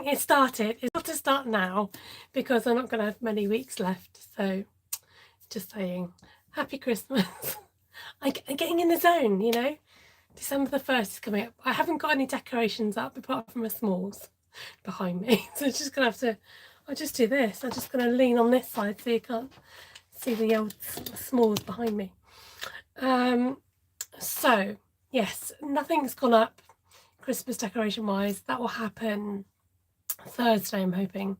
getting it started. It's got to start now because I'm not going to have many weeks left. So just saying, happy Christmas. I'm getting in the zone, you know. December the 1st is coming up. I haven't got any decorations up apart from a s'mores behind me. So I'm just going to have to, I'll just do this. I'm just going to lean on this side so you can't see the old s'mores behind me. So yes, nothing's gone up Christmas decoration wise. That will happen Thursday, I'm hoping.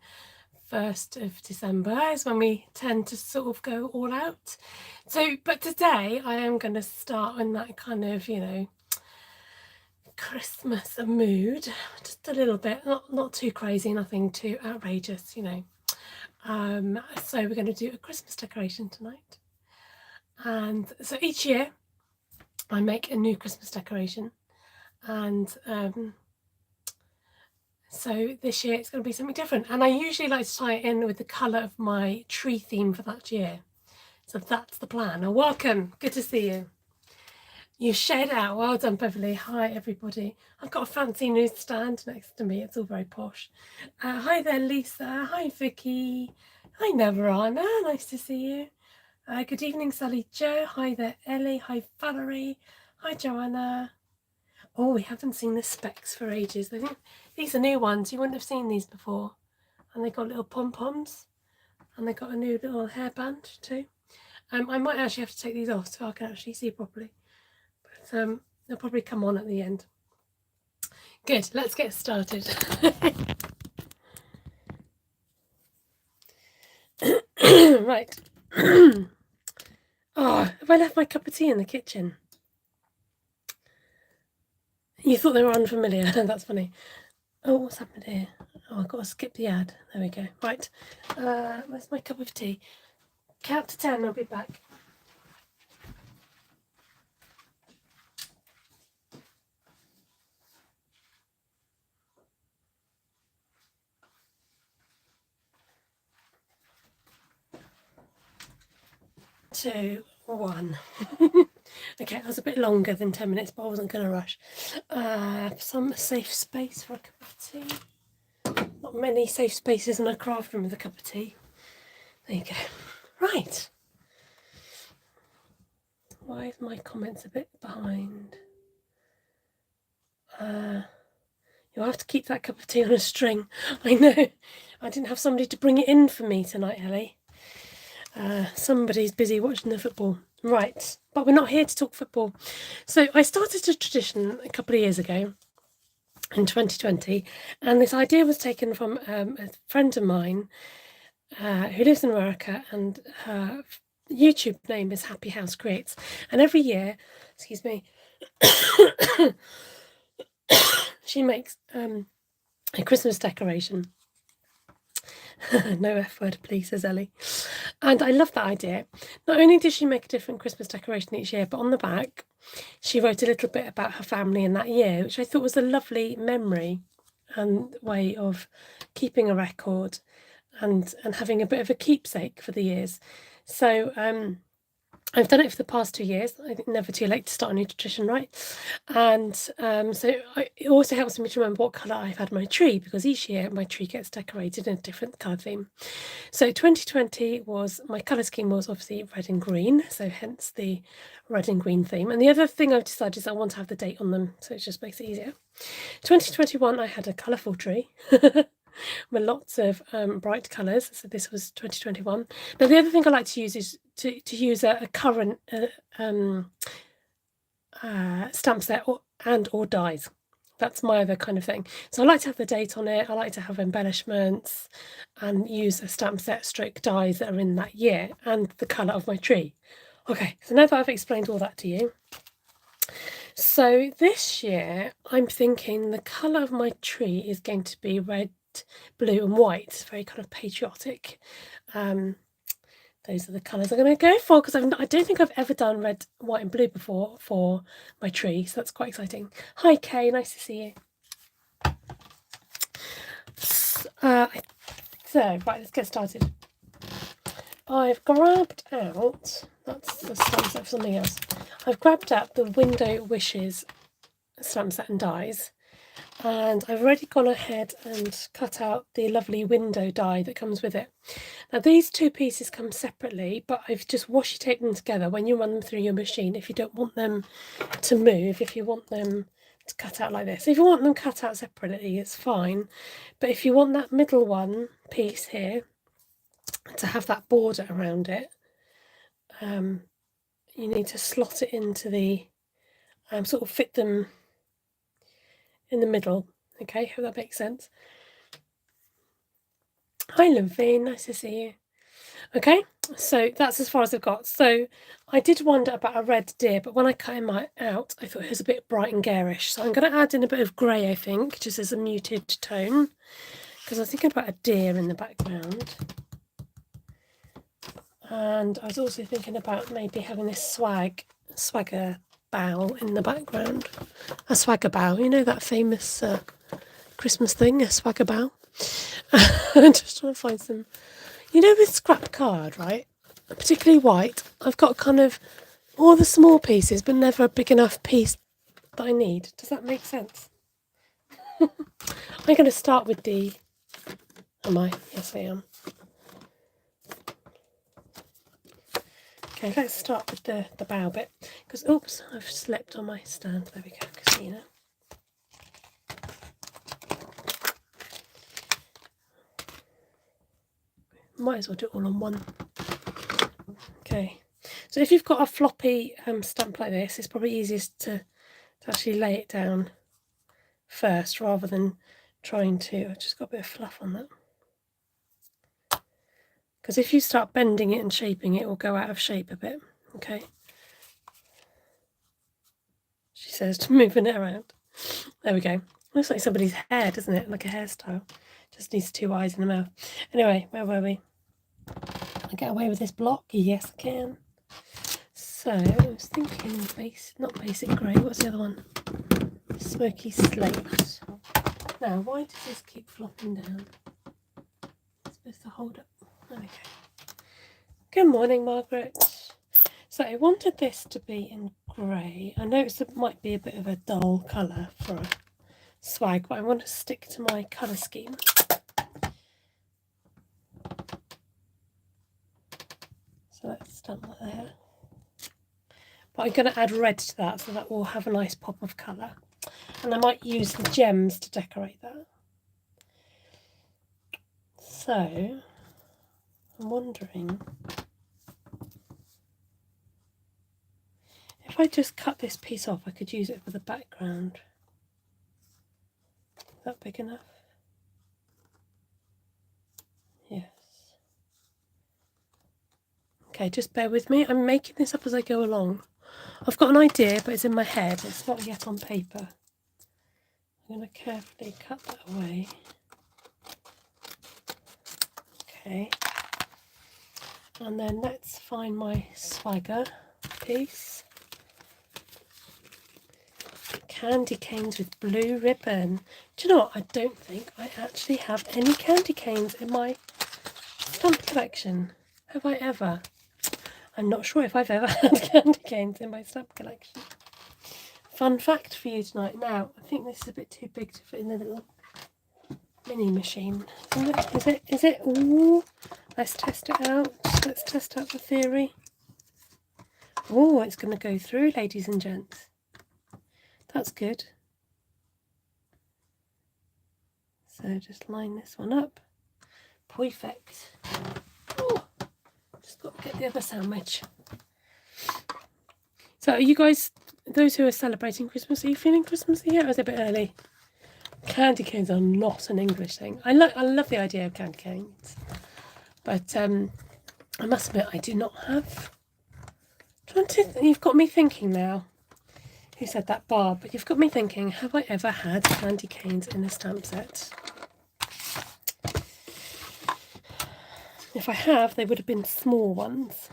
1st of December is when we tend to sort of go all out. So, but today I am going to start in that kind of, you know, Christmas mood, just a little bit, not too crazy, nothing too outrageous, you know. So we're going to do a Christmas decoration tonight. And so each year I make a new Christmas decoration, and so this year it's going to be something different, and I usually like to tie it in with the colour of my tree theme for that year. So that's the plan. Now, welcome, good to see you. You shared out, well done Beverly. Hi everybody. I've got a fancy newsstand next to me, it's all very posh. Hi there Lisa, hi Vicky, hi Neverana, nice to see you. Good evening Sally Jo, hi there Ellie, hi Valerie, hi Joanna. Oh, we haven't seen the specs for ages. I think these are new ones. You wouldn't have seen these before. And they got little pom-poms. And they got a new little hairband too. I might actually have to take these off so I can actually see properly. But they'll probably come on at the end. Good, let's get started. Right. Oh, have I left my cup of tea in the kitchen? You thought they were unfamiliar. That's funny. Oh, what's happened here? Oh, I've got to skip the ad. There we go. Right. Where's my cup of tea? Count to 10, I'll be back. Two, one. Okay, that was a bit longer than 10 minutes, but I wasn't going to rush. Some safe space for a cup of tea. Not many safe spaces in a craft room with a cup of tea. There you go. Right. Why is my comments a bit behind? You'll have to keep that cup of tea on a string. I know. I didn't have somebody to bring it in for me tonight, Ellie. Somebody's busy watching the football. Right, but we're not here to talk football. So I started a tradition a couple of years ago in 2020, and this idea was taken from a friend of mine who lives in America, and her YouTube name is Happy House Creates, and every year, excuse me, she makes a Christmas decoration. No F word, please, says Ellie. And I love that idea. Not only did she make a different Christmas decoration each year, but on the back, she wrote a little bit about her family in that year, which I thought was a lovely memory and way of keeping a record and having a bit of a keepsake for the years. So I've done it for the past 2 years. I think never too late to start a new tradition, right? And so it also helps me to remember what colour I've had my tree, because each year my tree gets decorated in a different colour theme. So 2020 was, my colour scheme was obviously red and green, so hence the red and green theme. And the other thing I've decided is I want to have the date on them, so it just makes it easier. 2021 I had a colourful tree. With lots of bright colours, so this was 2021. Now the other thing I like to use is to use a current stamp set or dies. That's my other kind of thing. So I like to have the date on it, I like to have embellishments and use a stamp set stroke dies that are in that year and the colour of my tree. Okay, so now that I've explained all that to you, so this year I'm thinking the colour of my tree is going to be red, blue and white. It's very kind of patriotic. Those are the colours I'm going to go for, because I don't think I've ever done red, white and blue before for my tree, so that's quite exciting. Hi Kay, nice to see you. So right, let's get started. I've grabbed out, that's the stamp set for something else. I've grabbed out the Window Wishes stamp set and dies. And I've already gone ahead and cut out the lovely window die that comes with it. Now these two pieces come separately, but I've just washi taped them together when you run them through your machine. If you don't want them to move, if you want them to cut out like this, if you want them cut out separately, it's fine. But if you want that middle one piece here to have that border around it, you need to slot it into the sort of fit them in the middle. Okay, hope that makes sense. Hi Lynveen, nice to see you. Okay, so that's as far as I've got. So I did wonder about a red deer, but when I cut him out, I thought it was a bit bright and garish. So I'm going to add in a bit of grey, I think, just as a muted tone, because I was thinking about a deer in the background. And I was also thinking about maybe having this swagger bow in the background. A swagger bow, you know that famous Christmas thing, a swagger bow? I'm just trying to find some, you know, with scrap card, right? Particularly white, I've got kind of all the small pieces, but never a big enough piece that I need. Does that make sense? I'm going to start with the, am I? Yes, I am. Okay, let's start with the bow bit, because, oops, I've slipped on my stand. There we go, Christina. Might as well do it all on one. Okay, so if you've got a floppy stamp like this, it's probably easiest to actually lay it down first rather than trying to. I've just got a bit of fluff on that. Because if you start bending it and shaping it, it will go out of shape a bit. Okay. She says, moving it around. There we go. Looks like somebody's hair, doesn't it? Like a hairstyle. Just needs two eyes in the mouth. Anyway, where were we? Can I get away with this block? Yes, I can. So, I was thinking not basic grey. What's the other one? Smoky slate. Now, why does this keep flopping down? It's supposed to hold up. There we go. Good morning, Margaret. So I wanted this to be in grey. I know it might be a bit of a dull colour for a swag, but I want to stick to my colour scheme. So let's stamp that there. But I'm going to add red to that, so that will have a nice pop of colour. And I might use the gems to decorate that. So I'm wondering if I just cut this piece off, I could use it for the background. Is that big enough? Yes. Okay, just bear with me. I'm making this up as I go along. I've got an idea, but it's in my head. It's not yet on paper. I'm going to carefully cut that away. Okay. And then let's find my swagger piece. Candy canes with blue ribbon. Do you know what? I don't think I actually have any candy canes in my stamp collection. Have I ever? I'm not sure if I've ever had candy canes in my stamp collection. Fun fact for you tonight. Now, I think this is a bit too big to fit in the little mini machine. Is it? Ooh, let's test it out. Let's test out the theory. Oh, it's going to go through, ladies and gents. That's good. So just line this one up. Perfect. Oh, just got to get the other sandwich. So are you guys, those who are celebrating Christmas, are you feeling Christmassy yet, or is it a bit early? Candy canes are not an English thing. I love the idea of candy canes, but I must admit I do not have. You've got me thinking now. Who said that, Barb? But you've got me thinking, have I ever had candy canes in a stamp set? If I have, they would have been small ones.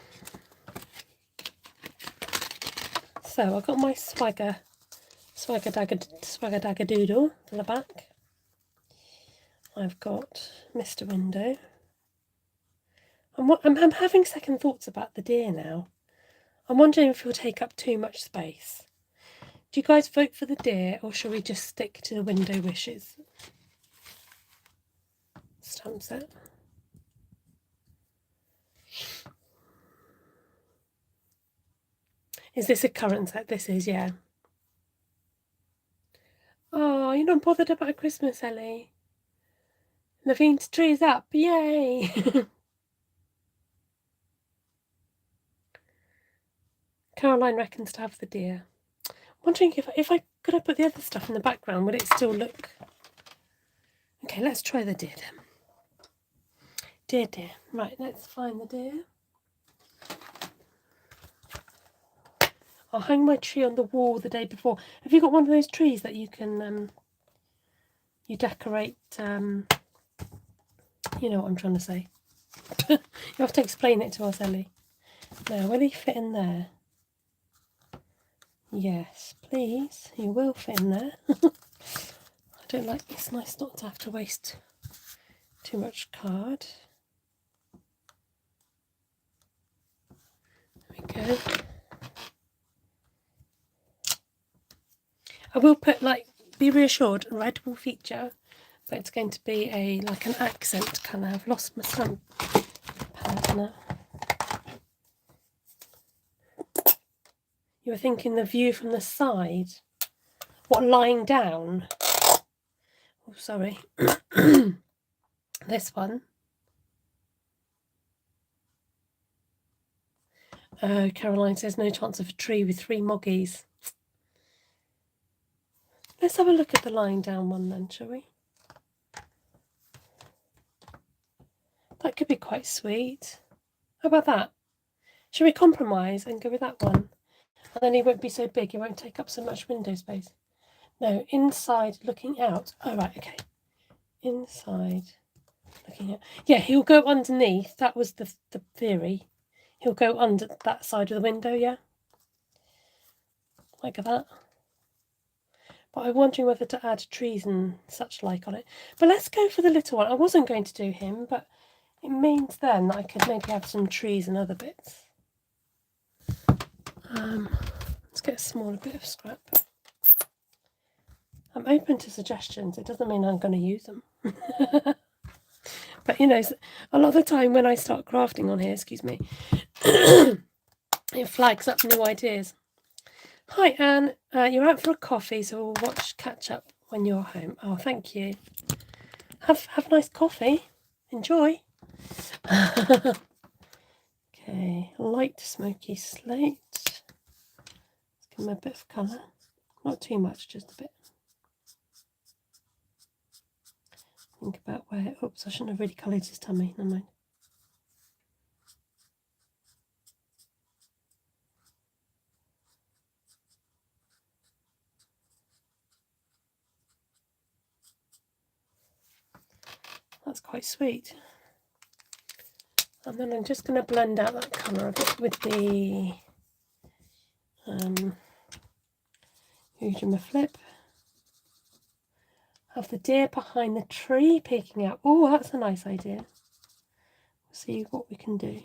So I've got my swagger dagger doodle on the back. I've got Mr. Window. I'm having second thoughts about the deer now. I'm wondering if he'll take up too much space. Do you guys vote for the deer, or shall we just stick to the window wishes stamp set? Is this a current set? This is, yeah. Oh, you're not bothered about Christmas, Ellie. Levine's tree's up, yay! Caroline reckons to have the deer. I'm wondering if I could I put the other stuff in the background, would it still look... Okay, let's try the deer then. Deer. Right, let's find the deer. I'll hang my tree on the wall the day before. Have you got one of those trees that you can, you decorate, you know what I'm trying to say. You have to explain it to us, Ellie. Now, will he fit in there? Yes, please. He will fit in there. I don't like, it's nice not to have to waste too much card. There we go. I will put, like, be reassured, a red will feature, but it's going to be like an accent colour. I've lost my stamp pad now. You were thinking the view from the side? What, lying down? Oh, sorry. This one. Caroline says no chance of a tree with 3 moggies. Let's have a look at the lying down one then, shall we? That could be quite sweet. How about that? Shall we compromise and go with that one? And then he won't be so big, he won't take up so much window space. No, inside looking out. Oh, right, okay. Inside looking out. Yeah, he'll go underneath. That was the theory. He'll go under that side of the window, yeah? Like that. But I'm wondering whether to add trees and such like on it. But let's go for the little one. I wasn't going to do him, but it means then that I could maybe have some trees and other bits. Let's get a smaller bit of scrap. I'm open to suggestions. It doesn't mean I'm going to use them. But, you know, a lot of the time when I start crafting on here, excuse me, it flags up new ideas. Hi, Anne. You're out for a coffee, so we'll catch up when you're home. Oh, thank you. Have a nice coffee. Enjoy. Okay, light smoky slate. Let's give him a bit of colour. Not too much, just a bit. Think about where... Oops, I shouldn't have really coloured his tummy. Never mind. That's quite sweet. And then I'm just going to blend out that colour a bit with the Ujima Flip. Have the deer behind the tree peeking out. Oh, that's a nice idea. We'll see what we can do.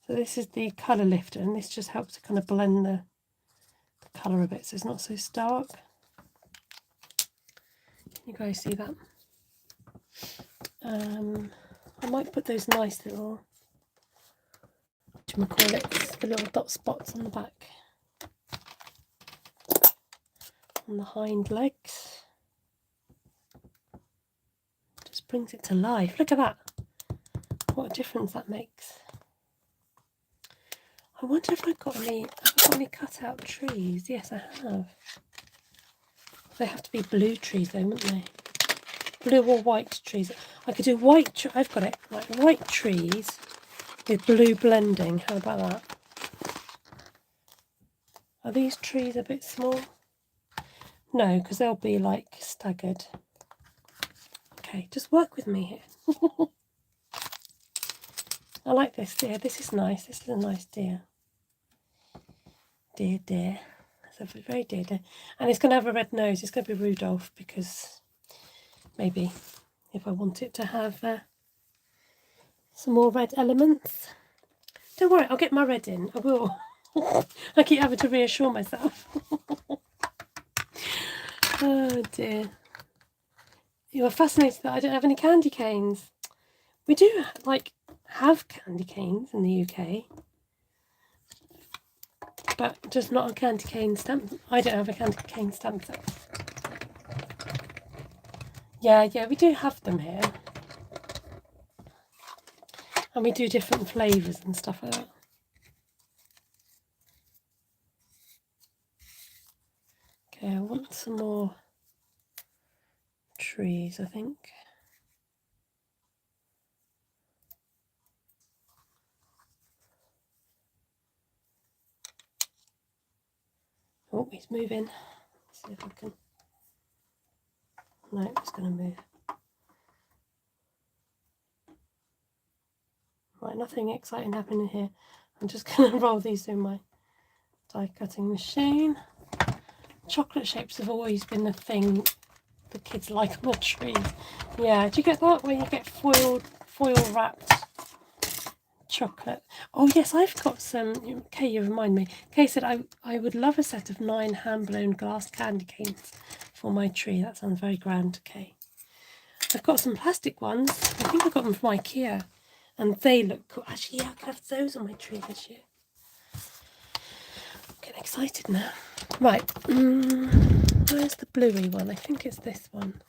So this is the colour lifter, and this just helps to kind of blend the colour a bit so it's not so stark. Can you guys see that? I might put those nice little, whatchamacallits, the little dot spots on the back. On the hind legs. Just brings it to life. Look at that. What a difference that makes. I wonder if I've got any cut out trees. Yes, I have. They have to be blue trees though, wouldn't they? Blue or white trees. I could do white, I've got it, right, white trees with blue blending. How about that? Are these trees a bit small? No, because they'll be like staggered. Okay, just work with me here. I like this deer. This is nice. This is a nice deer. Deer. It's a very deer. And it's going to have a red nose. It's going to be Rudolph because maybe if I want it to have some more red elements. Don't worry, I'll get my red in. I will. I keep having to reassure myself. Oh dear. You are fascinated that I don't have any candy canes. We do have candy canes in the UK, but just not a candy cane stamp. I don't have a candy cane stamp set. Yeah, we do have them here. And we do different flavours and stuff like that. Okay, I want some more trees, I think. Oh, he's moving. Let's see if I can. No, it's going to move. Right, nothing exciting happening here. I'm just going to roll these through my die cutting machine. Chocolate shapes have always been the thing the kids like on the trees. Yeah, do you get that where you get foil wrapped chocolate? Oh yes, I've got some. Kay, you remind me. Kay said I would love a set of 9 hand-blown glass candy canes for my tree. That sounds very grand, Kay. I've got some plastic ones. I think I got them from IKEA, and they look cool. Actually, yeah, I could have those on my tree this year. I'm getting excited now. Right, where's the bluey one? I think it's this one.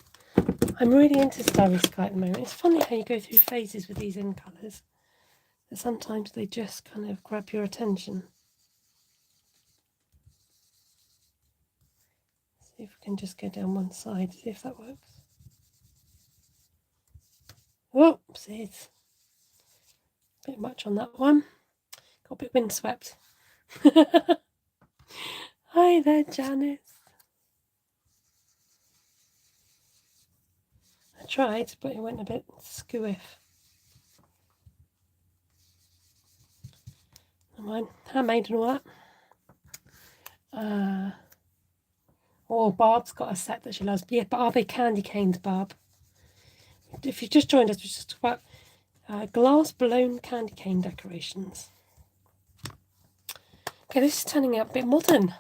I'm really into Starry Sky at the moment. It's funny how you go through phases with these in colours. That sometimes they just kind of grab your attention. See if we can just go down one side, see if that works. Whoopsies. A bit much on that one. Got a bit windswept. Hi there, Janice. I tried, but it went a bit squiff. Never mind. Handmade and all that. Oh, Barb's got a set that she loves. Yeah, but are they candy canes, Barb? If you just joined us, we just talked about glass blown candy cane decorations. Okay, this is turning out a bit modern.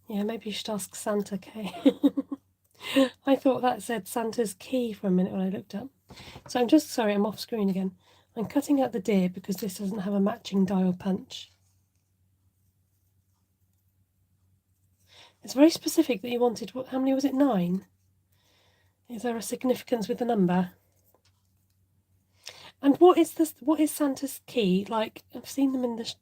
Yeah, maybe you should ask Santa, Kay. I thought that said Santa's key for a minute when I looked up. So I'm just, sorry, I'm off screen again. I'm cutting out the deer because this doesn't have a matching dial punch. It's very specific that you wanted, how many was it, 9? Is there a significance with the number? And what is Santa's key? Like, I've seen them in the,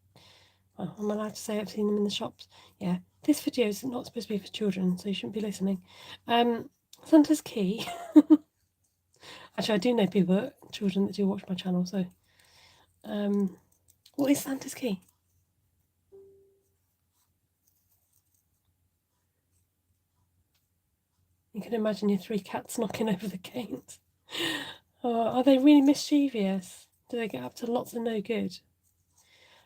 well, I'm allowed to say I've seen them in the shops. Yeah, this video is not supposed to be for children, so you shouldn't be listening. Santa's key. Actually, I do know people, children that do watch my channel, so. What is Santa's key? You can imagine your 3 cats knocking over the canes. Oh, are they really mischievous? Do they get up to lots of no good?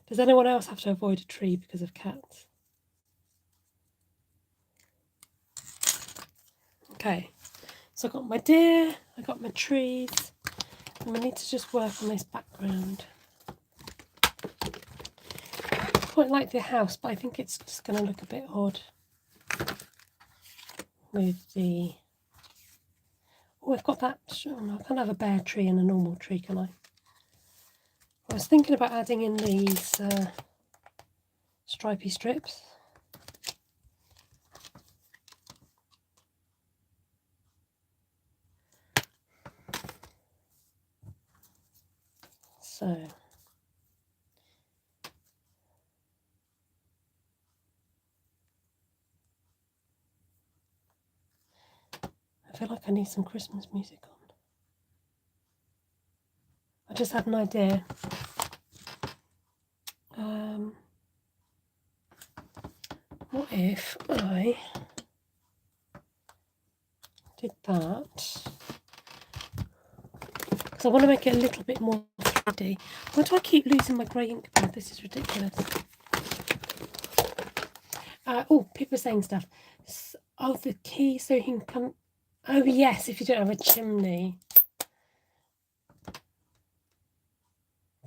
Does anyone else have to avoid a tree because of cats? Okay, so I got my deer, I got my trees, and we need to just work on this background. I quite like the house, but I think it's just going to look a bit odd with the... Oh, I've got that... I can't have a bare tree and a normal tree, can I? I was thinking about adding in these stripy strips. So... I feel like I need some Christmas music on. I just had an idea. What if I did that? Because I want to make it a little bit more 3D. Why do I keep losing my grey ink pad? This is ridiculous. Oh, people are saying stuff. Oh, the key so you can come... Oh, yes, if you don't have a chimney.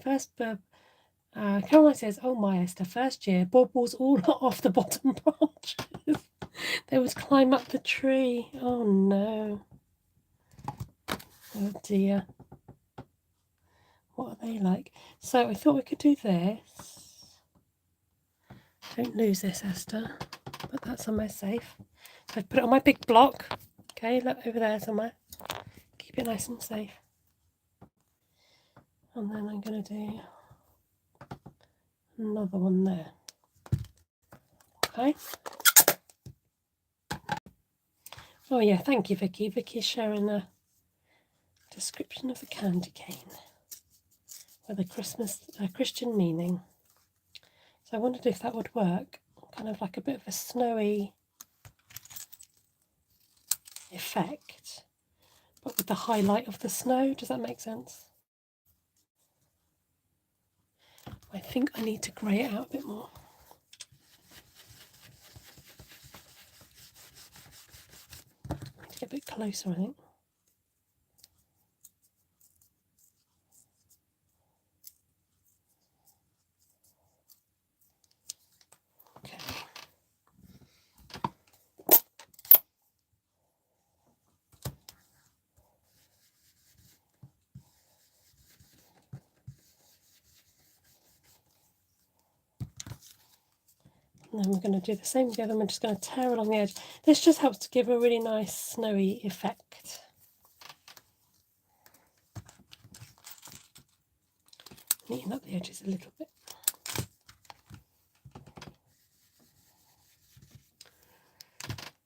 Caroline says, oh my Esther, first year, baubles all off the bottom branches. They would climb up the tree. Oh no. Oh dear. What are they like? So I thought we could do this. Don't lose this, Esther. Put that somewhere safe. So I put it on my big block. Okay, look over there somewhere. Keep it nice and safe. And then I'm going to do another one there. Okay. Oh yeah, thank you, Vicky. Vicky's sharing a description of the candy cane with a Christian meaning. So I wondered if that would work. Kind of like a bit of a snowy effect, but with the highlight of the snow. Does that make sense? I think I need to grey it out a bit more. I need to get a bit closer, I think. Okay. And then we're going to do the same with the other. I'm just going to tear along the edge. This just helps to give a really nice snowy effect. Neaten up the edges a little bit.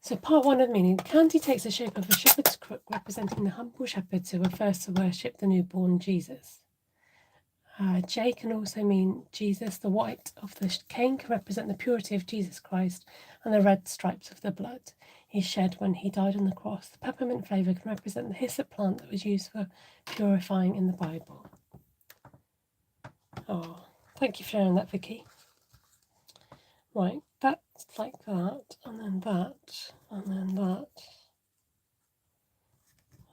So part one of the meaning. The candy takes the shape of a shepherd's crook representing the humble shepherds who were first to worship the newborn Jesus. J can also mean Jesus. The white of the cane can represent the purity of Jesus Christ, and the red stripes of the blood he shed when he died on the cross. The peppermint flavour can represent the hyssop plant that was used for purifying in the Bible. Oh, thank you for sharing that, Vicky. Right, that's like that, and then that, and then that,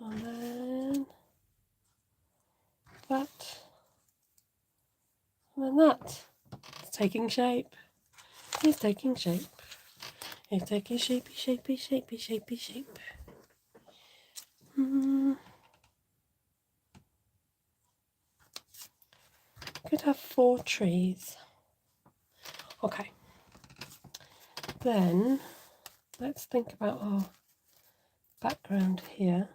and then that, and then that. It's taking shape. It's taking shape. It's taking shapey, shapey, shapey, shapey shape. Could have 4 trees. Okay. Then let's think about our background here.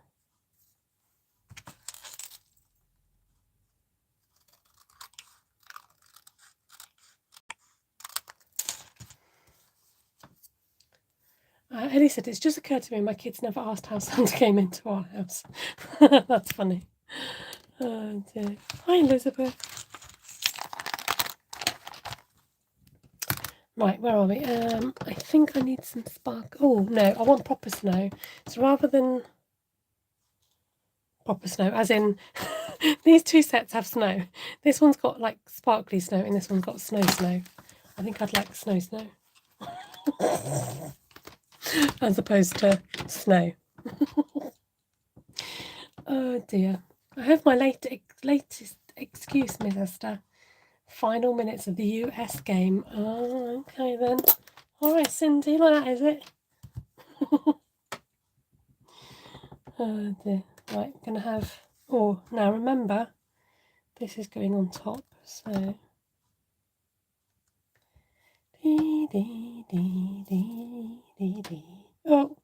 Ellie said, it's just occurred to me my kids never asked how Santa came into our house. That's funny. Oh dear. Hi, Elizabeth. Right, where are we? I think I need some spark. Oh, no, I want proper snow. So rather than proper snow, as in these 2 sets have snow. This one's got like sparkly snow and this one's got snow. I think I'd like snow. As opposed to snow. Oh dear. I have my latest excuse, Miss Esther. Final minutes of the US game. Oh, okay then. Alright, Cindy, like that, is it? Oh dear. Right, I'm gonna have. Oh, now remember, this is going on top, so. Oh,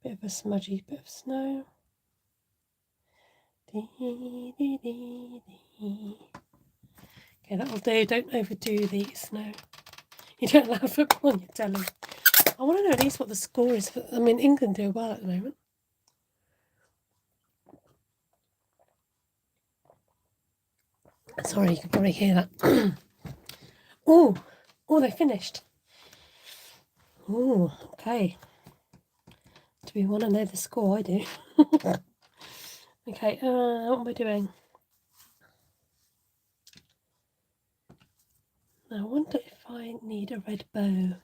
bit of a smudgy bit of snow. Okay, that'll do. Don't overdo the snow. You don't allow football on your telly. I want to know at least what the score is. I mean, England do well at the moment. Sorry, you can probably hear that. Oh, they finished. Oh, okay. Do we want to know the score? I do. Okay, what am I doing? I wonder if I need a red bow.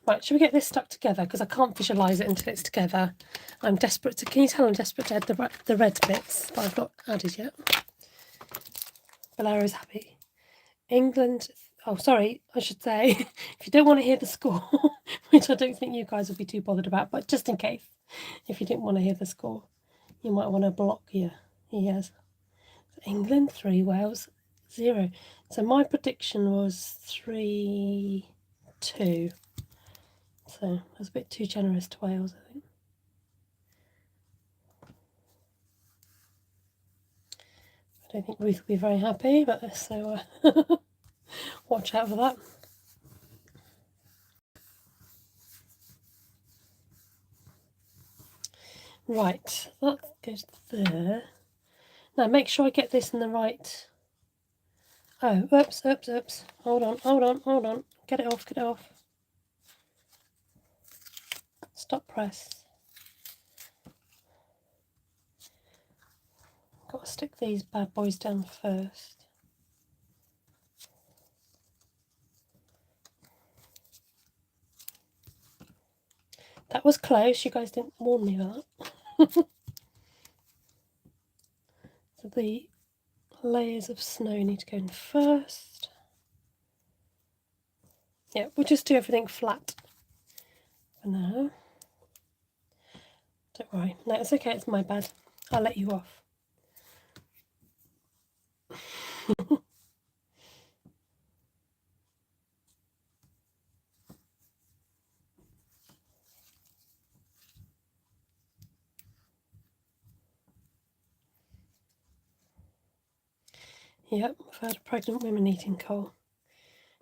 Right, should we get this stuck together? Because I can't visualise it until it's together. I'm desperate to, can you tell I'm desperate to add the red bits that I've not added yet? Valera's happy. England, oh sorry, I should say, if you don't want to hear the score, which I don't think you guys will be too bothered about, but just in case, if you didn't want to hear the score, you might want to block your ears. England 3, Wales 0. So my prediction was 3-2. So I was a bit too generous to Wales, I think. I don't think Ruth will be very happy, but so watch out for that. Right, that goes there. Now make sure I get this in the right. Oh, oops. Hold on. Get it off. Stop press. Got to stick these bad boys down first. That was close. You guys didn't warn me about that. So the layers of snow need to go in first. Yeah, we'll just do everything flat for now. Don't worry. No, it's okay. It's my bad. I'll let you off. Yep, I've heard of pregnant women eating coal.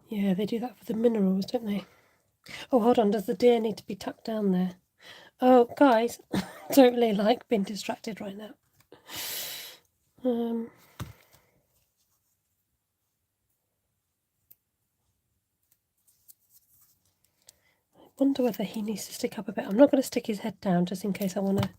Yeah, they do that for the minerals, don't they? Oh, hold on, does the deer need to be tucked down there? Oh, guys, don't really like being distracted right now. I wonder whether he needs to stick up a bit. I'm not going to stick his head down just in case I want to.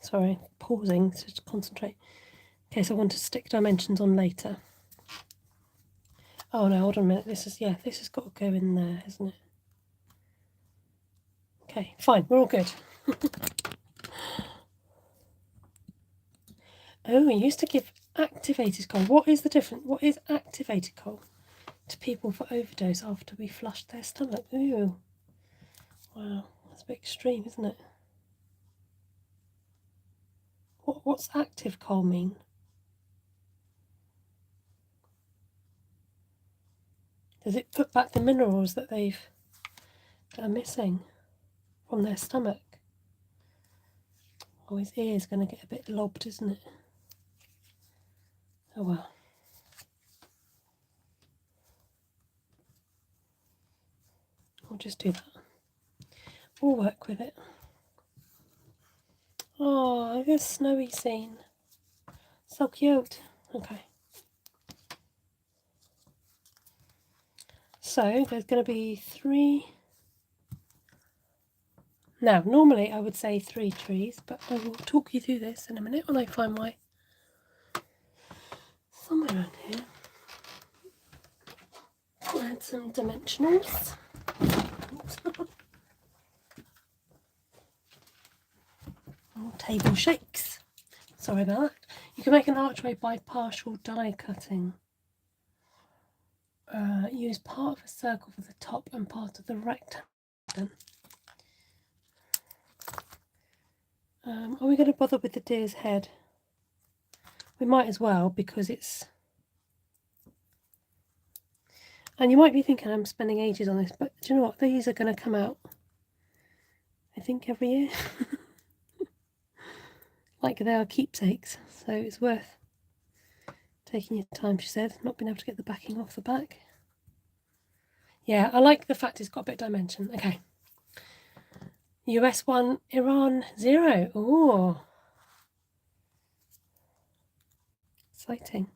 Sorry, pausing to concentrate. In case I want to stick dimensions on later. Oh no, hold on a minute. This has got to go in there, hasn't it? Okay, fine, we're all good. Oh, we used to give activated coal. What is the difference? What is activated coal to people for overdose after we flushed their stomach? Ooh, wow, that's a bit extreme, isn't it? What's active coal mean? Does it put back the minerals that are missing from their stomach? Oh, his ear's going to get a bit lobbed, isn't it? Oh well. We'll just do that. We'll work with it. Oh, this snowy scene. So cute. Okay. So there's going to be 3. Now, normally I would say 3 trees, but I will talk you through this in a minute when I find my somewhere around here. I'll add some dimensionals. Oh, table shakes. Sorry about that. You can make an archway by partial die cutting. Use part of a circle for the top and part of the rectangle. Are we going to bother with the deer's head? We might as well, because it's... And you might be thinking I'm spending ages on this, but do you know what? These are going to come out, I think, every year. Like they are keepsakes, so it's worth taking your time, she said. Not being able to get the backing off the back. Yeah, I like the fact it's got a bit of dimension. Okay. US 1, Iran 0. Oh, exciting.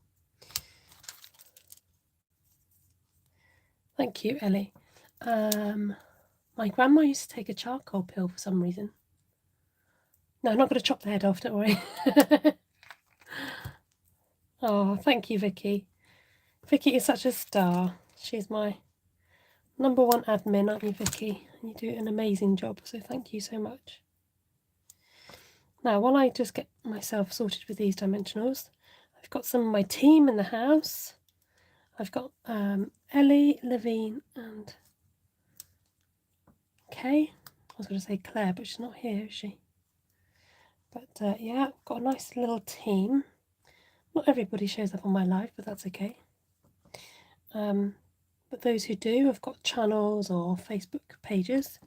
Thank you, Ellie. My grandma used to take a charcoal pill for some reason. No, I'm not going to chop the head off, don't worry. Oh, thank you, Vicky. Vicky is such a star. She's my #1 admin, aren't you, Vicky? And you do an amazing job, so thank you so much. Now, while I just get myself sorted with these dimensionals, I've got some of my team in the house. I've got Ellie, Levine, and Kay. I was going to say Claire, but she's not here, is she? But yeah, I've got a nice little team. Not everybody shows up on my live, but that's okay. But those who do have got channels or Facebook pages.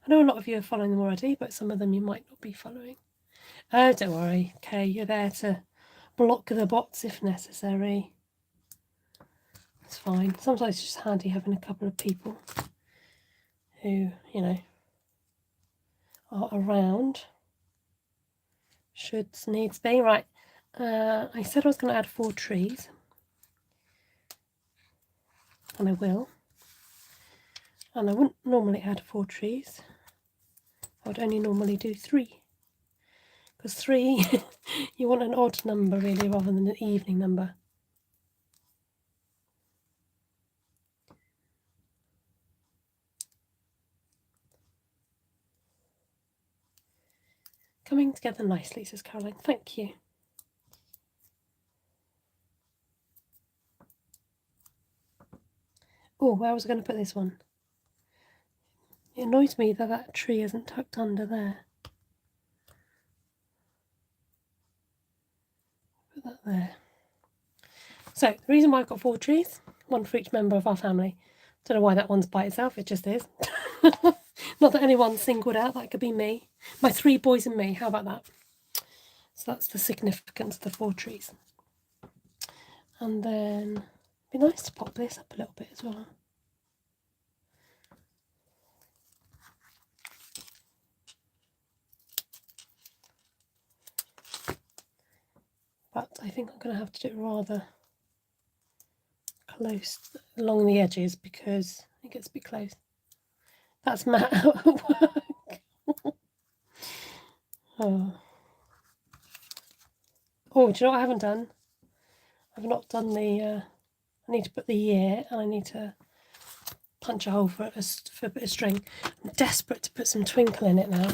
I know a lot of you are following them already, but some of them you might not be following. Oh, don't worry, Kay, you're there to block the bots if necessary. It's fine. Sometimes it's just handy having a couple of people who, you know, are around. Shoulds, needs be. Right, I said I was going to add 4 trees. And I will. And I wouldn't normally add 4 trees. I would only normally do 3. Because 3, you want an odd number really rather than an evening number. Coming together nicely, says Caroline. Thank you. Oh, where was I going to put this one? It annoys me that that tree isn't tucked under there. Put that there. So, the reason why I've got 4 trees, 1 for each member of our family. Don't know why that one's by itself, it just is. Not that anyone's singled out, that could be me. My 3 boys and me, how about that? So that's the significance of the 4 trees. And then, it'd be nice to pop this up a little bit as well. But I think I'm going to have to do it rather close along the edges because it gets a bit close. That's Matt at work. Oh. Oh, do you know what I haven't done? I've not done the, I need to put the year and I need to punch a hole for a bit of string. I'm desperate to put some twinkle in it now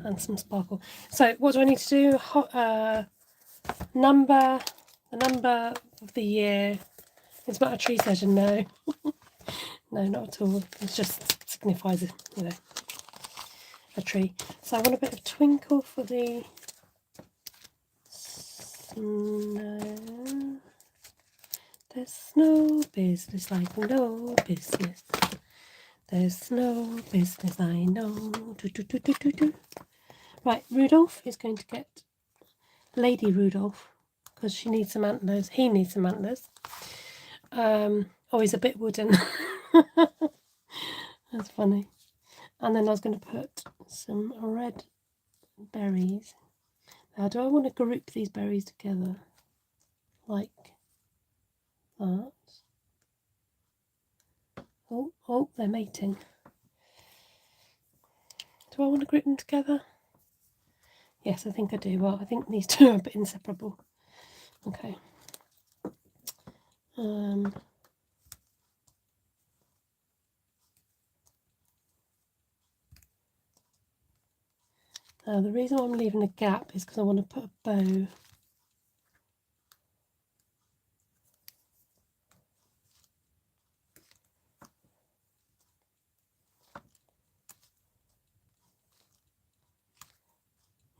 and some sparkle. So what do I need to do? The number of the year. Is that a tree session? No. No, not at all. It just signifies, you know, a tree. So I want a bit of twinkle for the snow. There's no business like no business. There's no business I know. Do, do, do, do, do, do. Right, Rudolph is going to get Lady Rudolph because she needs some antlers. He needs some antlers. Oh, he's a bit wooden. That's funny. And then I was going to put some red berries. Now, do I want to group these berries together like that? Oh, they're mating. Do I want to group them together? Yes, I think I do. Well, I think these two are a bit inseparable. Okay. Now, the reason I'm leaving a gap is because I want to put a bow in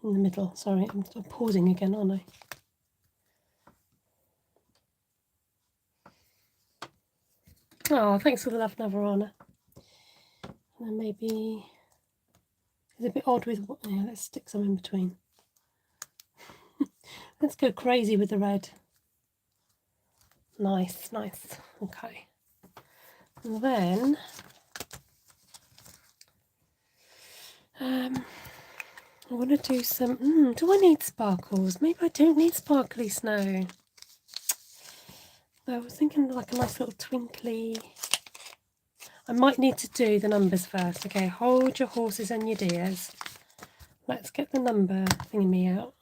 the middle. Sorry, I'm pausing again, aren't I? Oh, thanks for the love, Navarana. And then maybe it's a bit odd with, yeah, let's stick some in between. Let's go crazy with the red. Nice, nice. Okay. And then I want to do some, do I need sparkles? Maybe I don't need sparkly snow. I was thinking like a nice little twinkly. I might need to do the numbers first. Okay, hold your horses and your deers. Let's get the number thingy out.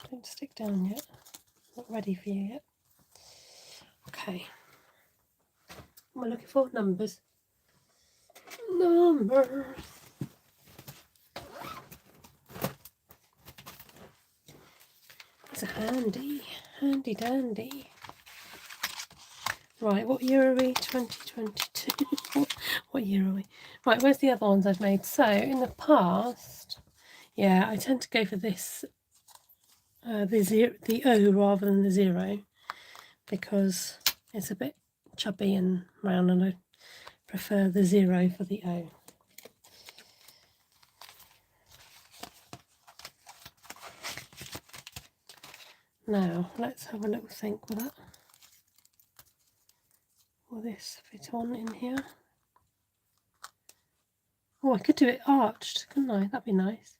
Don't stick down yet. Not ready for you yet. Okay. What am I looking for? Numbers. Numbers. It's a handy dandy. Right, what year are we? 2022. What year are we? Right, where's the other ones I've made? So, in the past, yeah, I tend to go for this, the O rather than the 0, because it's a bit chubby and round, and I prefer the 0 for the O. Now, let's have a little think with that. Will this fit on in here? Oh, I could do it arched, couldn't I? That'd be nice.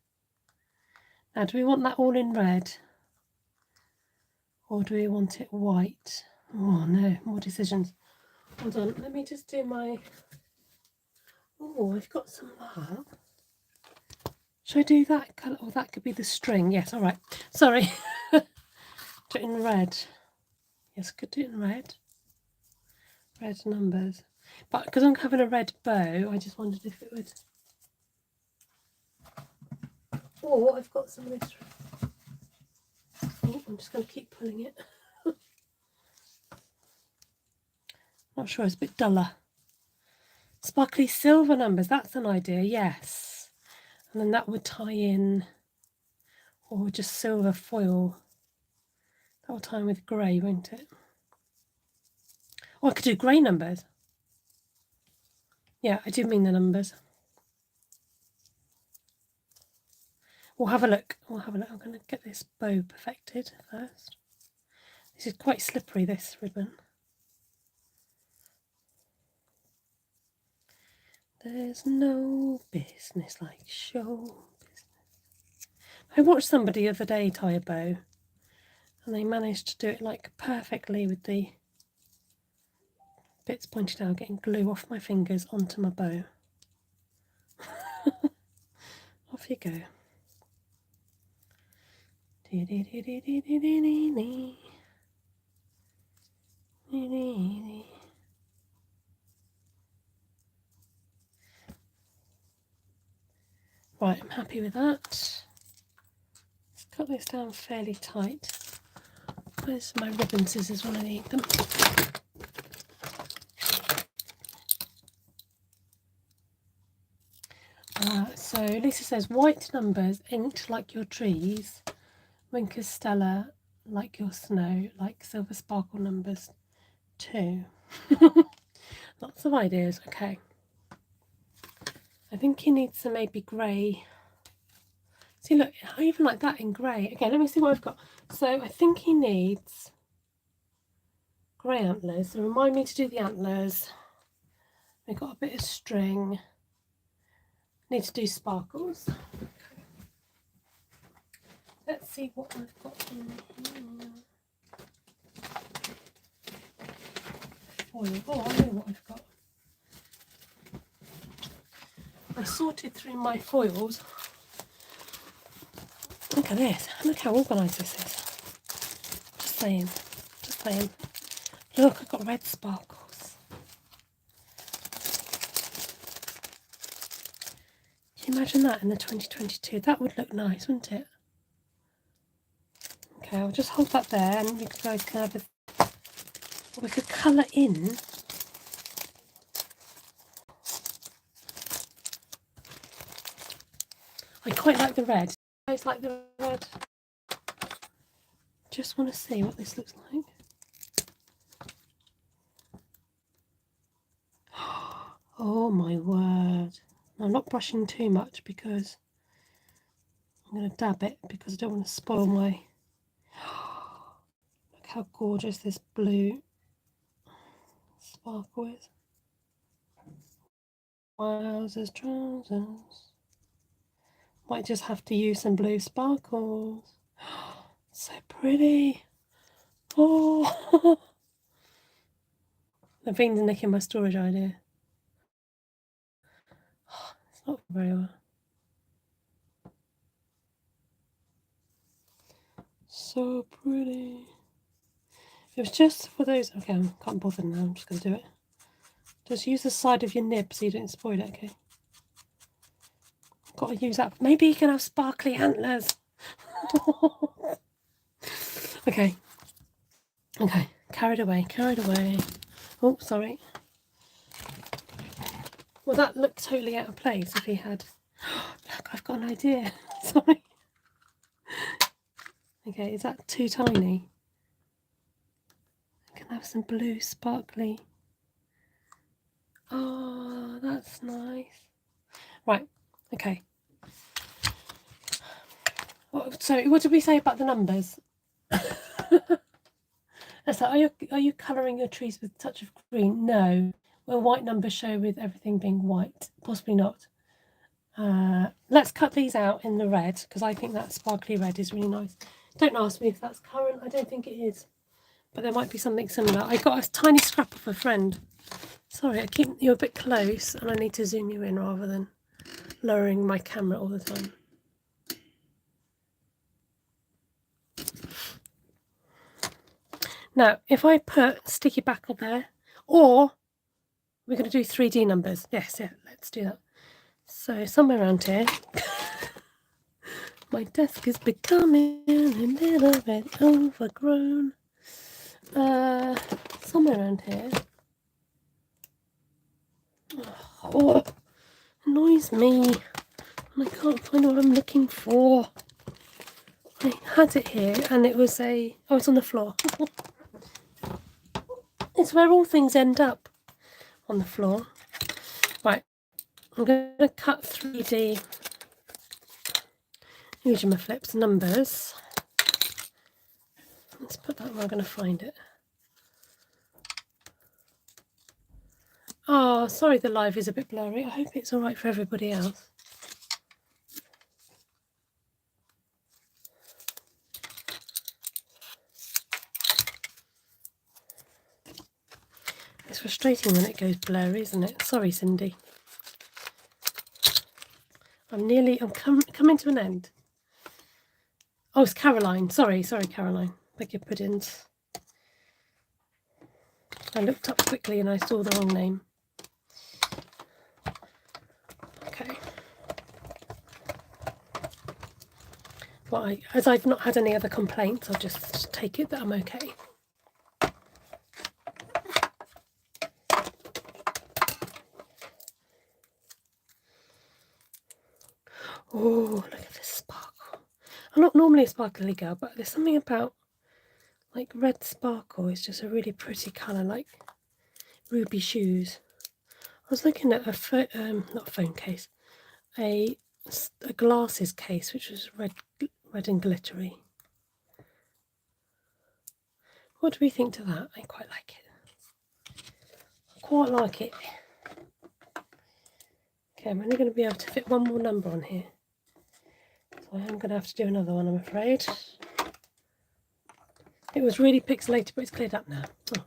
Now, do we want that all in red? Or do we want it white? Oh no, more decisions. Hold on, let me just do my... Oh, I've got some of that. Should I do that colour? Oh, that could be the string. Yes, all right. Sorry. Do it in red. Yes, could do it in red. Red numbers. But because I'm having a red bow, I just wondered if it would... Oh, I've got some of this. Oh, I'm just going to keep pulling it. Not sure, it's a bit duller. Sparkly silver numbers, that's an idea, yes. And then that would tie in, or just silver foil. That will tie in with grey, won't it? Oh, I could do grey numbers. Yeah, I do mean the numbers. We'll have a look. We'll have a look. I'm going to get this bow perfected first. This is quite slippery, this ribbon. There's no business like show business. I watched somebody the other day tie a bow, and they managed to do it like perfectly with the bits pointed out, getting glue off my fingers onto my bow. Off you go. Right, I'm happy with that. Let's cut this down fairly tight. Where's my ribbon scissors when I need them? So Lisa says, white numbers inked like your trees, Winkers Stella like your snow, like silver sparkle numbers too. Lots of ideas. Okay. I think he needs some maybe grey. See, look, I even like that in grey. Okay, let me see what I've got. So I think he needs grey antlers. So remind me to do the antlers. We've got a bit of string. Need to do sparkles. Okay. Let's see what I've got in here. Foil. Oh, I know what I've got. I sorted through my foils. Look at this. Look how organised this is. Just saying. Just saying. Look, I've got red sparkles. Can you imagine that in the 2022? That would look nice, wouldn't it? Okay, I'll just hold that there, and you guys can have a... We could colour in. I quite like the red. You guys like the red? Just want to see what this looks like. Oh my word. I'm not brushing too much because I'm going to dab it because I don't want to spoil my... Look how gorgeous this blue sparkle is. Wowzers, trousers. Might just have to use some blue sparkles. So pretty. Oh, the thing's nicking my storage idea. It's not very well. So pretty. It was just for those. Okay, I can't bother now. I'm just going to do it. Just use the side of your nib so you don't spoil it, okay? Got to use that. Maybe you can have sparkly antlers. Okay. Okay. Carried away. Carried away. Oh, sorry. Well, that looked totally out of place if he had... Look, I've got an idea. Sorry. Okay, is that too tiny? I can have some blue sparkly. Oh, that's nice. Right, okay. So, what did we say about the numbers? So, are you colouring your trees with a touch of green? No. Will white numbers show with everything being white? Possibly not. Let's cut these out in the red because I think that sparkly red is really nice. Don't ask me if that's currant. I don't think it is, but there might be something similar. I got a tiny scrap of a friend. Sorry, I keep you a bit close and I need to zoom you in rather than lowering my camera all the time. Now, if I put sticky back on there, or we're going to do 3D numbers. Yes, yeah, let's do that. So somewhere around here, my desk is becoming a little bit overgrown. Somewhere around here. Oh, annoys me. And I can't find what I'm looking for. I had it here and it was oh, it's on the floor. It's where all things end up, on the floor. Right, I'm going to cut 3D using my flips numbers. Let's put that where I'm going to find it. Oh, sorry the live is a bit blurry. I hope it's alright for everybody else. It's frustrating when it goes blurry, isn't it? Sorry, Cindy. I'm coming to an end. Oh, it's Caroline. Sorry, Caroline. Beg your puddings. I looked up quickly and I saw the wrong name. Okay. Well, as I've not had any other complaints, I'll just take it that I'm okay. Oh, look at this sparkle. I'm not normally a sparkly girl, but there's something about like red sparkle. It's just a really pretty colour, like ruby shoes. I was looking at not a phone case, a glasses case, which was red and glittery. What do we think to that? I quite like it. I quite like it. Okay, I'm only going to be able to fit one more number on here. So I am going to have to do another one, I'm afraid. It was really pixelated, but it's cleared up now. Oh,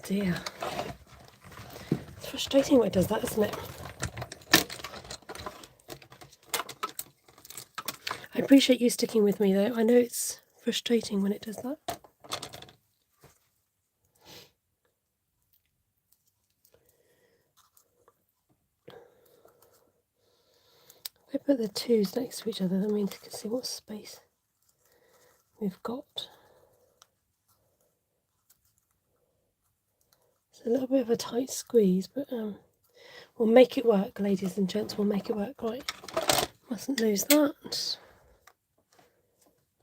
dear. It's frustrating when it does that, isn't it? I appreciate you sticking with me, though. I know it's frustrating when it does that. If I put the twos next to each other, then we can see what space we've got. It's a little bit of a tight squeeze, but we'll make it work, ladies and gents. We'll make it work, right? Mustn't lose that.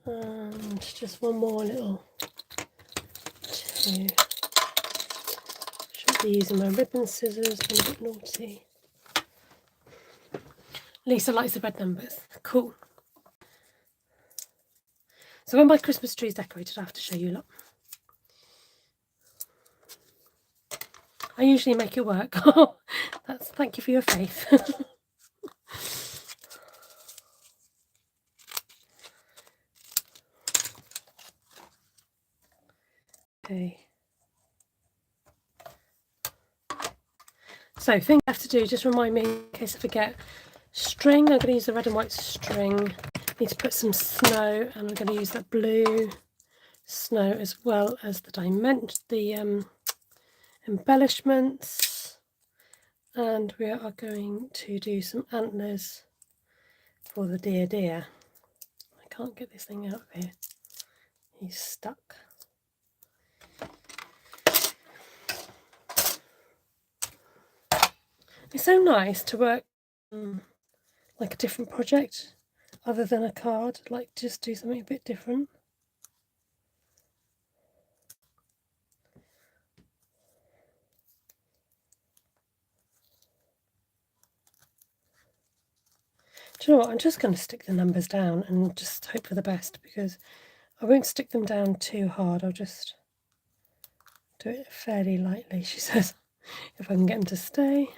And just one more little two. Shouldn't be using my ribbon scissors, been a bit naughty. Lisa likes the red numbers. Cool. So when my Christmas tree is decorated, I have to show you a lot. I usually make it work. Thank you for your faith. Okay. So thing I have to do, just remind me in case I forget. String, I'm going to use the red and white string. I need to put some snow and I'm going to use that blue snow, as well as the embellishments, and we are going to do some antlers for the deer. I can't get this thing out of here, he's stuck. It's so nice to work like a different project other than a card, like just do something a bit different. Do you know what? I'm just going to stick the numbers down and just hope for the best, because I won't stick them down too hard. I'll just do it fairly lightly, she says, if I can get them to stay.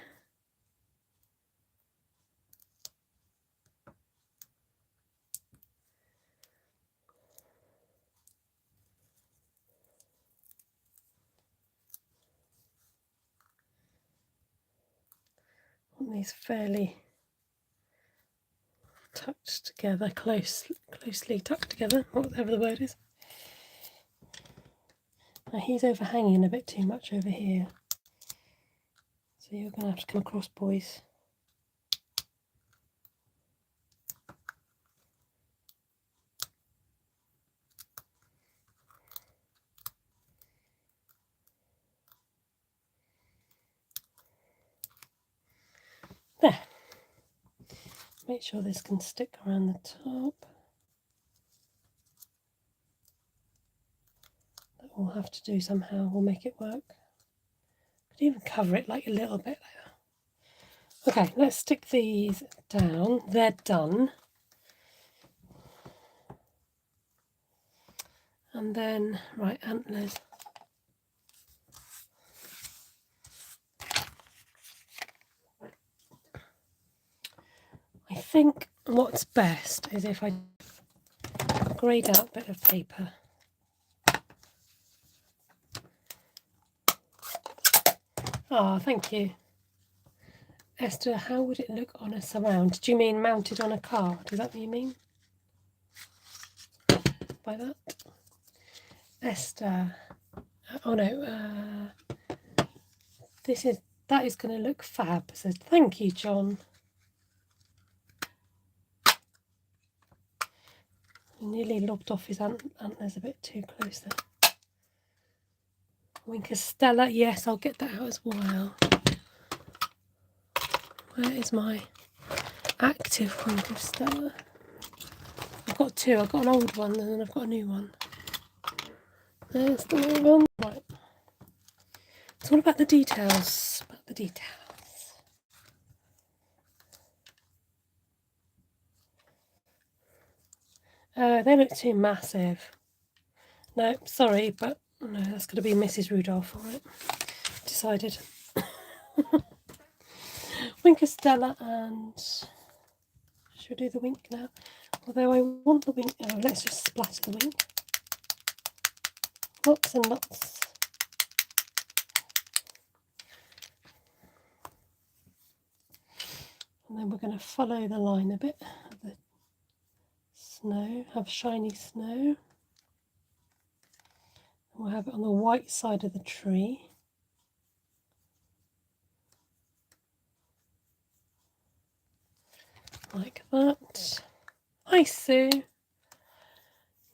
I want these fairly tucked together, closely tucked together, whatever the word is. Now he's overhanging a bit too much over here, so you're going to have to come across, boys. There. Make sure this can stick around the top. That we'll have to do somehow, we'll make it work. Could even cover it like a little bit like that. Okay, let's stick these down. They're done. And then, right, antlers. I think what's best is if I greyed out a bit of paper. Ah, thank you. Esther, how would it look on a surround? Do you mean mounted on a card? Is that what you mean by that? Esther, oh no, that is going to look fab. So thank you, John. I nearly lobbed off his antlers a bit too close there. Winker Stella, yes, I'll get that out as well. Where is my active Winker Stella? I've got two. I've got an old one and then I've got a new one. There's the new one. Right. It's all about the details. They look too massive. No, sorry, but no, that's going to be Mrs. Rudolph. All right. Decided. Winker Stella, and should we do the wink now? Although I want the wink. Oh, let's just splatter the wink. Lots and lots. And then we're going to follow the line a bit of the snow, have shiny snow. We'll have it on the white side of the tree. Like that. Hi, Sue.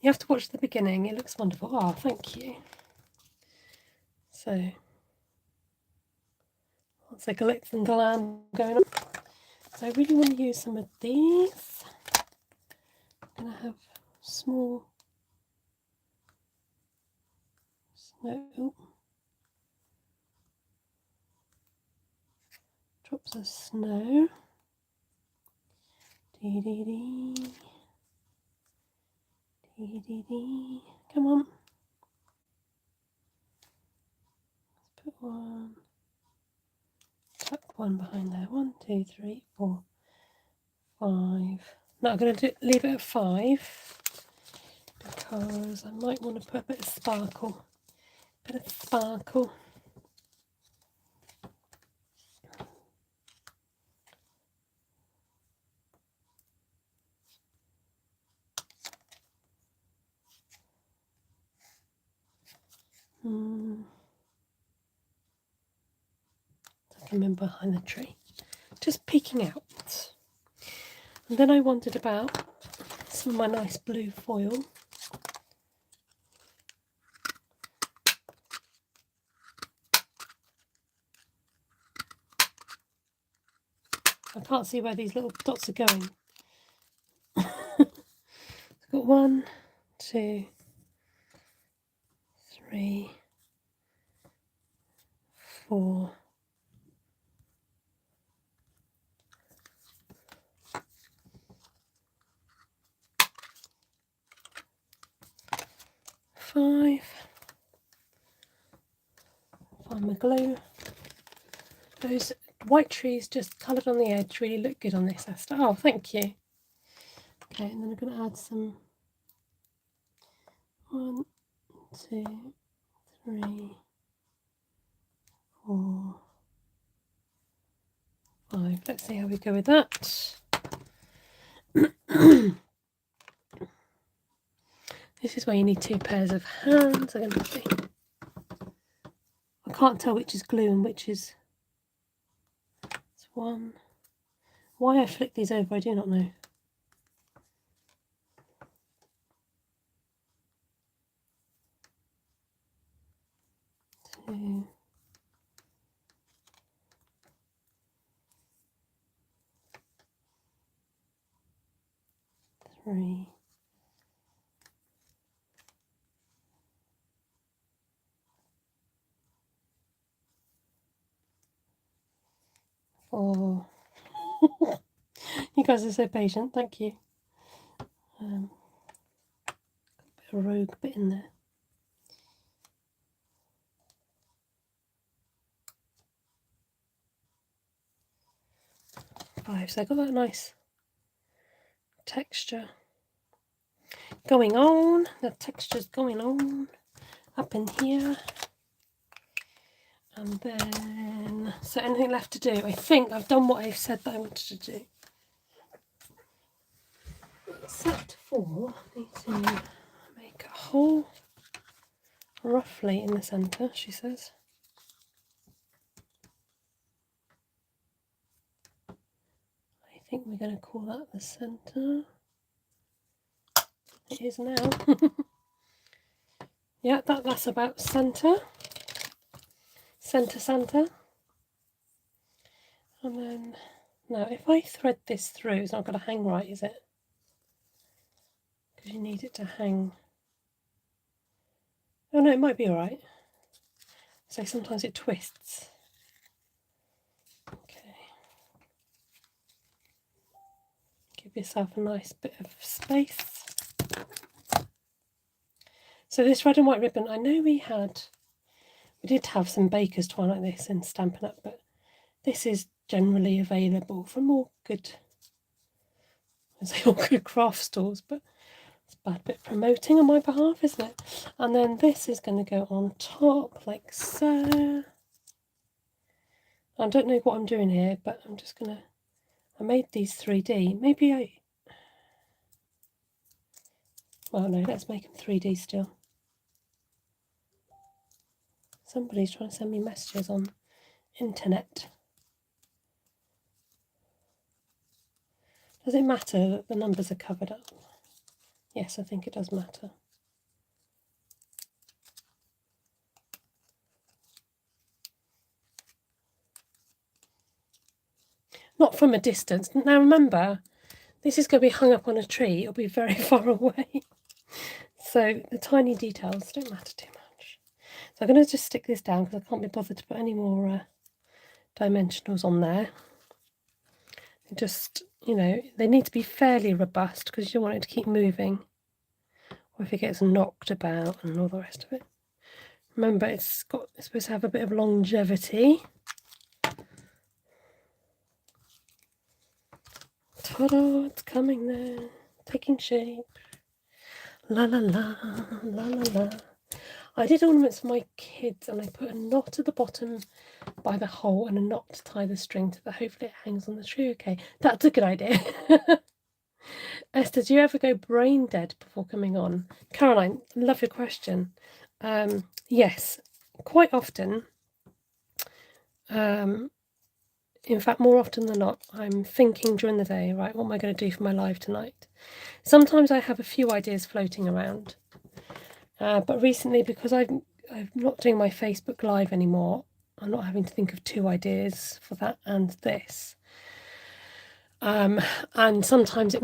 You have to watch the beginning. It looks wonderful. Oh, thank you. So, lots of glitz and glam going on. So I really want to use some of these. I'm going to have small snow. Drops of snow. Dee dee dee. Dee dee dee. Come on. Let's put one. Tuck one behind there. 1, 2, 3, 4, 5. Now I'm going to leave it at 5 because I might want to put a bit of sparkle. I can remember behind the tree, just peeking out. And then I wondered about some of my nice blue foil. I can't see where these little dots are going. I've got 1, 2, 3, 4, 5. Find my glue. Those white trees just coloured on the edge really look good on this, Esther. Oh, thank you. Okay, and then I'm going to add some 1, 2, 3, 4, 5. Let's see how we go with that. This is where you need 2 pairs of hands. I'm going to see. I can't tell which is glue and which is. It's 1. Why I flick these over, I do not know. 2. 3. 4. You guys are so patient, thank you. Got a bit of rogue bit in there. 5. So I got that nice texture going on. The texture's going on up in here. And then, so anything left to do? I think I've done what I've said that I wanted to do. Except for, I need to make a hole roughly in the centre, she says. I think we're going to call that the centre. It is now. Yeah, that's about centre. Centre. And then, now if I thread this through, it's not going to hang right, is it? Because you need it to hang. Oh no, it might be alright. So sometimes it twists. Okay. Give yourself a nice bit of space. So this red and white ribbon, I know we did have some baker's twine like this in Stampin' Up, but this is generally available from all good craft stores, but it's a bad bit promoting on my behalf, isn't it? And then this is going to go on top like so. I don't know what I'm doing here, but I'm just going to, I made these 3D. Well, no, let's make them 3D still. Somebody's trying to send me messages on internet. Does it matter that the numbers are covered up? Yes, I think it does matter. Not from a distance. Now remember, this is going to be hung up on a tree. It'll be very far away. So the tiny details don't matter too much. So I'm going to just stick this down because I can't be bothered to put any more dimensionals on there. Just, you know, they need to be fairly robust because you don't want it to keep moving. Or if it gets knocked about and all the rest of it. Remember, it's supposed to have a bit of longevity. Ta-da, it's coming there, taking shape. La la la, la la la. I did ornaments for my kids and I put a knot at the bottom by the hole and a knot to tie the string to that. Hopefully it hangs on the tree okay. That's a good idea. Esther, do you ever go brain dead before coming on? Caroline, love your question. yes, quite often, in fact, more often than not, I'm thinking during the day, right, what am I going to do for my live tonight? Sometimes I have a few ideas floating around, but recently, because I'm not doing my Facebook Live anymore, I'm not having to think of 2 ideas for that and this. And sometimes,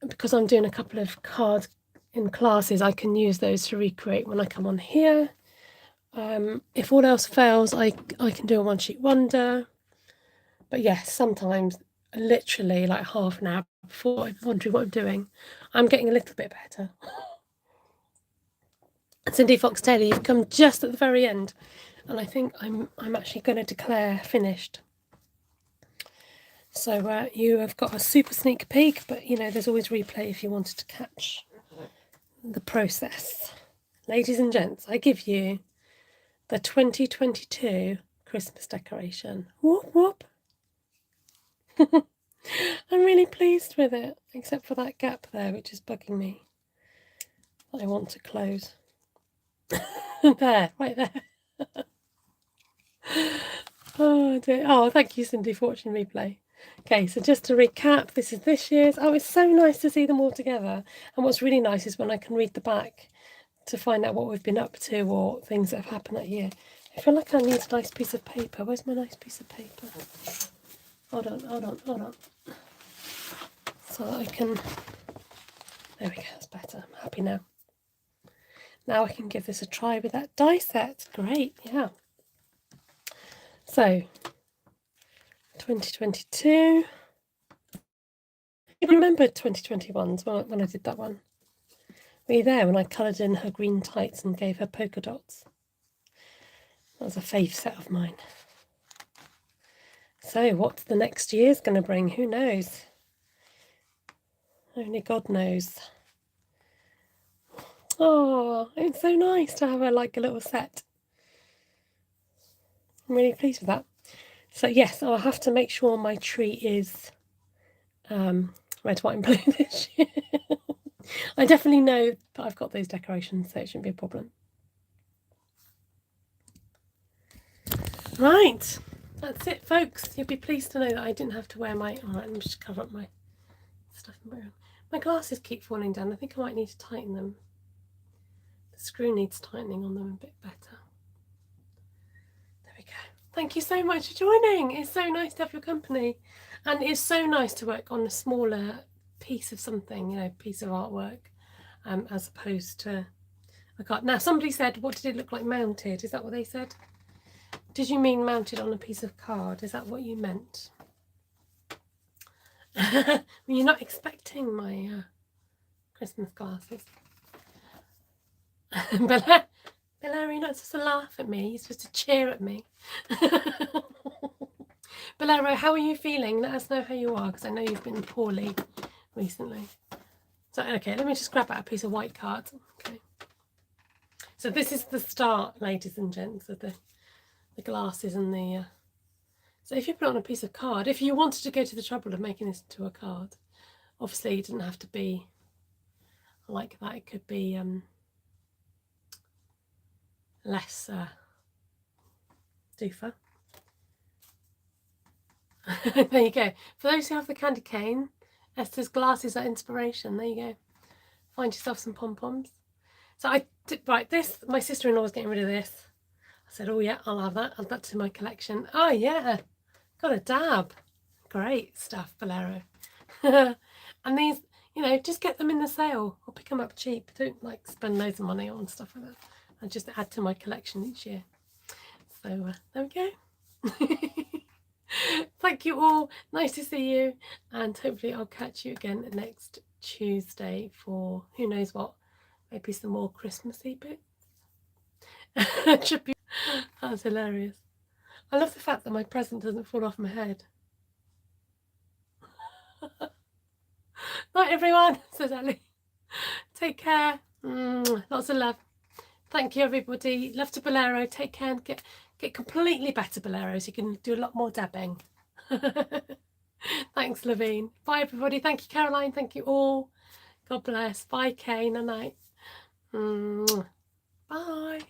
because I'm doing a couple of cards in classes, I can use those to recreate when I come on here. If all else fails, I can do a one-sheet wonder. But yes, sometimes, literally like half an hour before I'm wondering what I'm doing, I'm getting a little bit better. Cindy Fox Taylor, you've come just at the very end, and I think I'm actually going to declare finished. So you have got a super sneak peek, but you know there's always replay if you wanted to catch the process. Ladies and gents, I give you the 2022 Christmas decoration. Whoop whoop. I'm really pleased with it, except for that gap there, which is bugging me. I want to close. There, right there. Oh dear. Oh, thank you, Cindy, for watching replay. Okay, so just to recap, this is this year's. Oh, it's so nice to see them all together. And what's really nice is when I can read the back to find out what we've been up to or things that have happened that year. I feel like I need a nice piece of paper. Where's my nice piece of paper? Hold on. So that I can... There we go, that's better. I'm happy now. Now I can give this a try with that die set. Great, yeah. So, 2022. You remember 2021's when I did that one? Were you there when I coloured in her green tights and gave her polka dots? That was a fave set of mine. So what's the next year's going to bring? Who knows? Only God knows. Oh, it's so nice to have like a little set. I'm really pleased with that. So yes, I'll have to make sure my tree is red, white and blue this year. I definitely know that I've got those decorations, so it shouldn't be a problem. Right, that's it, folks. You'll be pleased to know that I didn't have to wear my... All right, let me just cover up my stuff in my room. My glasses keep falling down. I think I might need to tighten them. The screw needs tightening on them a bit better. There we go. Thank you so much for joining. It's so nice to have your company. And it's so nice to work on a smaller piece of something, you know, piece of artwork, as opposed to a card. Now, somebody said, what did it look like mounted? Is that what they said? Did you mean mounted on a piece of card? Is that what you meant? You're not expecting my Christmas glasses. Bella, you're not supposed to laugh at me. You're supposed to cheer at me. Bolero, how are you feeling? Let us know how you are, because I know you've been poorly recently. So, okay, let me just grab out a piece of white card. Okay. So this is the start, ladies and gents, of the glasses and the... So if you put it on a piece of card, if you wanted to go to the trouble of making this into a card, obviously it didn't have to be like that. It could be less doofer. There you go. For those who have the candy cane, Esther's glasses are inspiration. There you go. Find yourself some pom-poms. So I did, right, this, my sister-in-law was getting rid of this. I said, oh yeah, I'll have that. Add that to my collection. Oh yeah, got a dab. Great stuff, Bolero. And these, you know, just get them in the sale or pick them up cheap. Don't like spend loads of money on stuff like that. I just add to my collection each year. So there we go. Thank you all. Nice to see you. And hopefully I'll catch you again next Tuesday for who knows what. Maybe some more Christmassy bits. That's hilarious. I love the fact that my present doesn't fall off my head. Night everyone, says Ellie. Take care. Lots of love. Thank you everybody. Love to Bolero. Take care and get completely better, Bolero, so you can do a lot more dabbing. Thanks, Lavine. Bye everybody. Thank you, Caroline. Thank you all. God bless. Bye, Kay. Night night. Bye.